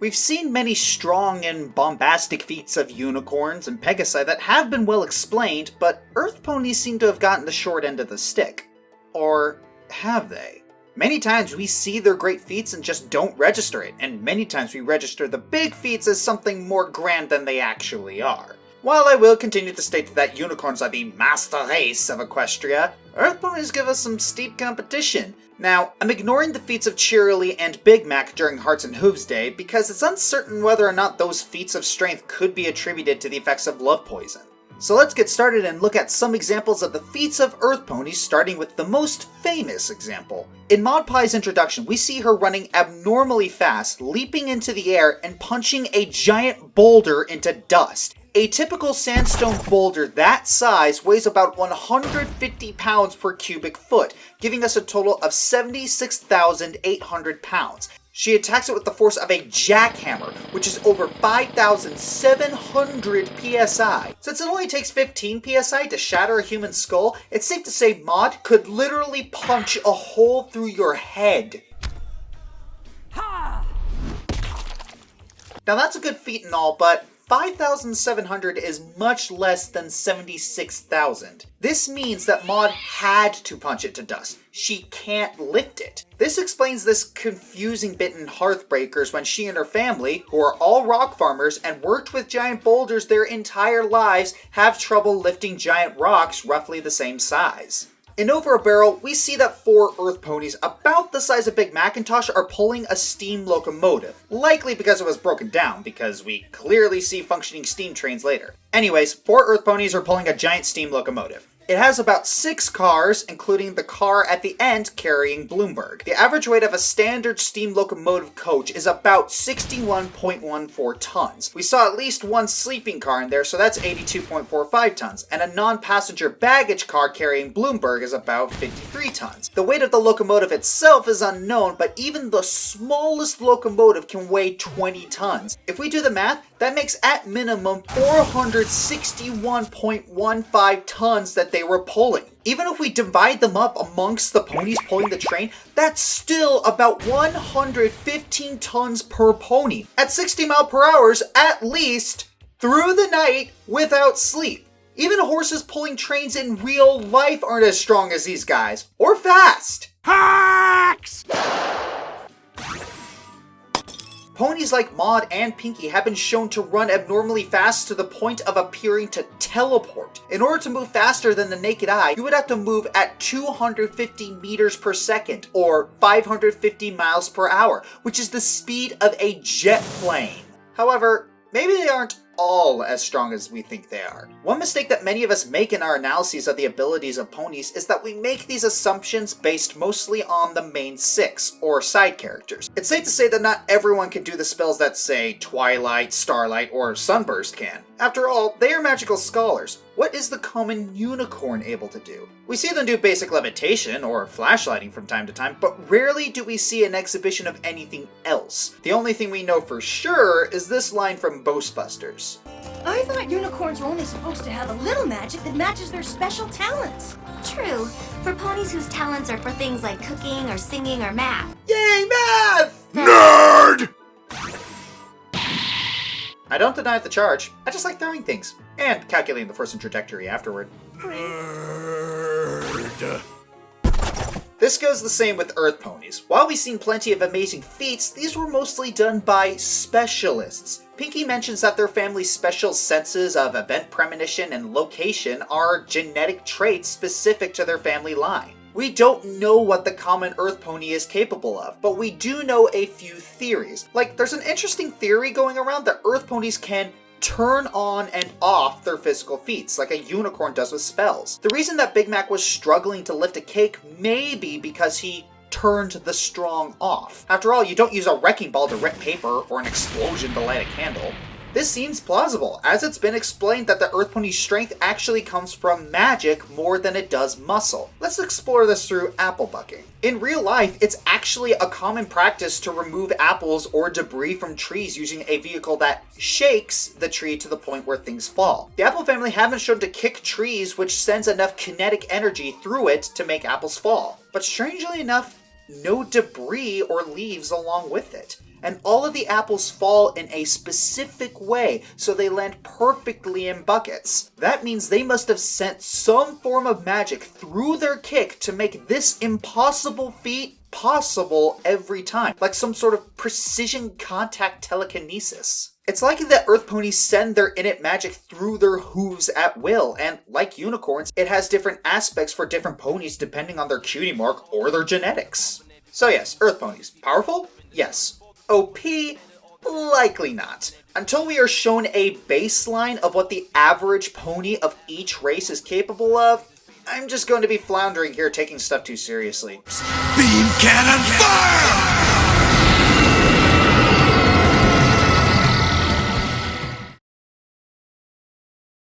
We've seen many strong and bombastic feats of unicorns and pegasi that have been well explained, but Earth Ponies seem to have gotten the short end of the stick. Or have they? Many times we see their great feats and just don't register it, and many times we register the big feats as something more grand than they actually are. While I will continue to state that unicorns are the master race of Equestria, Earth Ponies give us some steep competition. Now, I'm ignoring the feats of Cheerilee and Big Mac during Hearts and Hooves Day because it's uncertain whether or not those feats of strength could be attributed to the effects of love poison. So let's get started and look at some examples of the feats of Earth Ponies, starting with the most famous example. In Maud Pie's introduction, we see her running abnormally fast, leaping into the air, and punching a giant boulder into dust. A typical sandstone boulder that size weighs about 150 pounds per cubic foot, giving us a total of 76,800 pounds. She attacks it with the force of a jackhammer, which is over 5,700 psi. Since it only takes 15 psi to shatter a human skull, it's safe to say Maud could literally punch a hole through your head. Ha! Now that's a good feat and all, but 5,700 is much less than 76,000. This means that Maud had to punch it to dust. She can't lift it. This explains this confusing bit in Hearthbreakers when she and her family, who are all rock farmers and worked with giant boulders their entire lives, have trouble lifting giant rocks roughly the same size. In Over a Barrel, we see that 4 Earth Ponies about the size of Big Macintosh are pulling a steam locomotive. Likely because it was broken down, because we clearly see functioning steam trains later. Anyways, 4 Earth Ponies are pulling a giant steam locomotive. It has about 6 cars, including the car at the end carrying Bloomberg. The average weight of a standard steam locomotive coach is about 61.14 tons. We saw at least one sleeping car in there, so that's 82.45 tons, and a non-passenger baggage car carrying Bloomberg is about 53 tons. The weight of the locomotive itself is unknown, but even the smallest locomotive can weigh 20 tons. If we do the math, that makes at minimum 461.15 tons that they were pulling. Even if we divide them up amongst the ponies pulling the train, that's still about 115 tons per pony. At 60 miles per hour at least, through the night without sleep. Even horses pulling trains in real life aren't as strong as these guys. Or fast. Hacks! Ponies like Maud and Pinkie have been shown to run abnormally fast to the point of appearing to teleport. In order to move faster than the naked eye, you would have to move at 250 meters per second, or 550 miles per hour, which is the speed of a jet plane. However, maybe they aren't all as strong as we think they are. One mistake that many of us make in our analyses of the abilities of ponies is that we make these assumptions based mostly on the main 6, or side characters. It's safe to say that not everyone can do the spells that, say, Twilight, Starlight, or Sunburst can. After all, they are magical scholars. What is the common unicorn able to do? We see them do basic levitation or flashlighting from time to time, but rarely do we see an exhibition of anything else. The only thing we know for sure is this line from Ghostbusters. I thought unicorns were only supposed to have a little magic that matches their special talents. True, for ponies whose talents are for things like cooking or singing or math. Yay, math! Nerd! I don't deny the charge. I just like throwing things. And calculating the force and trajectory afterward. Nerd. This goes the same with Earth Ponies. While we've seen plenty of amazing feats, these were mostly done by specialists. Pinkie mentions that their family's special senses of event premonition and location are genetic traits specific to their family line. We don't know what the common Earth Pony is capable of, but we do know a few theories. Like, there's an interesting theory going around that Earth Ponies can turn on and off their physical feats, like a unicorn does with spells. The reason that Big Mac was struggling to lift a cake may be because he turned the strong off. After all, you don't use a wrecking ball to rip paper or an explosion to light a candle. This seems plausible, as it's been explained that the Earth Pony's strength actually comes from magic more than it does muscle. Let's explore this through apple bucking. In real life, it's actually a common practice to remove apples or debris from trees using a vehicle that shakes the tree to the point where things fall. The apple family have been shown to kick trees, which sends enough kinetic energy through it to make apples fall. But strangely enough, no debris or leaves along with it. And all of the apples fall in a specific way, so they land perfectly in buckets. That means they must have sent some form of magic through their kick to make this impossible feat possible every time, like some sort of precision contact telekinesis. It's likely that Earth Ponies send their innate magic through their hooves at will, and like unicorns, it has different aspects for different ponies depending on their cutie mark or their genetics. So yes, Earth Ponies. Powerful? Yes. OP? Likely not. Until we are shown a baseline of what the average pony of each race is capable of, I'm just going to be floundering here taking stuff too seriously. Beam cannon fire!